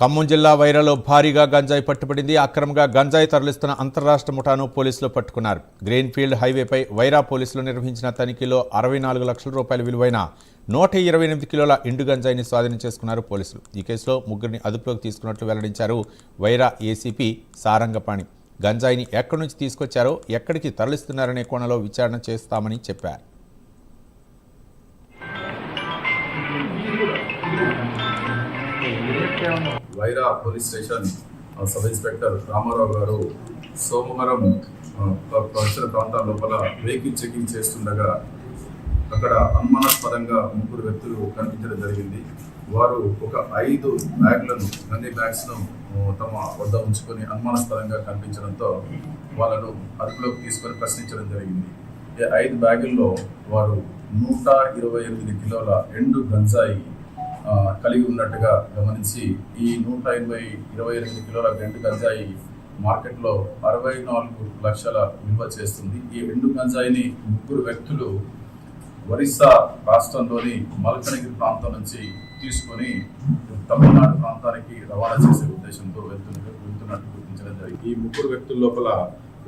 ఖమ్మం జిల్లా వైరాలో భారీగా గంజాయి పట్టుబడింది. అక్రమంగా గంజాయి తరలిస్తున్న అంతర్రాష్ట్ర ముఠాను పోలీసులు పట్టుకున్నారు. గ్రీన్ఫీల్డ్ హైవేపై వైరా పోలీసులు నిర్వహించిన తనిఖీలో 64 లక్షల రూపాయల విలువైన 128 కిలోల ఎండు గంజాయిని స్వాధీనం చేసుకున్నారు పోలీసులు. ఈ కేసులో ముగ్గురిని అదుపులోకి తీసుకున్నట్లు వెల్లడించారు వైరా ఏసీపీ సారంగపాణి. గంజాయిని ఎక్కడి నుంచి తీసుకొచ్చారో, ఎక్కడికి తరలిస్తున్నారనే కోణంలో విచారణ చేస్తామని చెప్పారు. Wyra police station sub inspector Ramarao garu సోమవారం పరిసర ప్రాంతాల లోపల వెహికల్ చెకింగ్ చేస్తుండగా అక్కడ అనుమానాస్పదంగా ముగ్గురు వ్యక్తులు కనిపించడం జరిగింది. వారు ఒక 5 బ్యాగ్లను గంజాయి బ్యాగ్స్ను తమ వద్ద ఉంచుకొని అనుమానాస్పదంగా కనిపించడంతో వాళ్ళను అదుపులోకి తీసుకొని ప్రశ్నించడం జరిగింది. ఈ 5 బ్యాగుల్లో వారు 128 కిలోల ఎండు గంజాయి కలిగి ఉన్నట్టుగా గమనించి ఈ 128 కిలోల ఎండు గంజాయి మార్కెట్లో 64 లక్షల విలువ చేస్తుంది. ఈ ఎండు గంజాయిని ముగ్గురు వ్యక్తులు ఒరిస్సా రాష్ట్రంలోని మల్కనగిరి ప్రాంతం నుంచి తీసుకొని తమిళనాడు ప్రాంతానికి రవాణా చేసే ఉద్దేశంతో వెళ్తున్నట్టు గుర్తించడం జరిగింది. ఈ ముగ్గురు వ్యక్తుల లోపల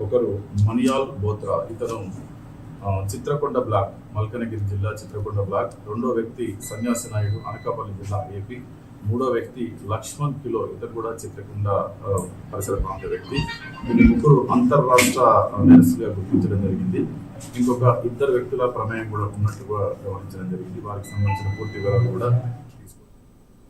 ఒకరు మణియాల్ బోత్రా, ఇతను చిత్రకొండ బ్లాక్, మల్కనగిరి జిల్లా చిత్రకొండ బ్లాక్. రెండో వ్యక్తి సన్యాసి నాయుడు, అనకాపల్లి జిల్లా ఏపీ. మూడో వ్యక్తి లక్ష్మణ్ కిలో, ఇతను కూడా చిత్రకొండ పరిసర ప్రాంత వ్యక్తి. ఈ ముగ్గురు అంతర్రాష్ట్ర నేరస్తులుగా గుర్తించడం జరిగింది. ఇంకొక 2 వ్యక్తుల ప్రమేయం కూడా ఉన్నట్టుగా గమనించడం జరిగింది. వారికి సంబంధించిన పూర్తి వివరాలు కూడా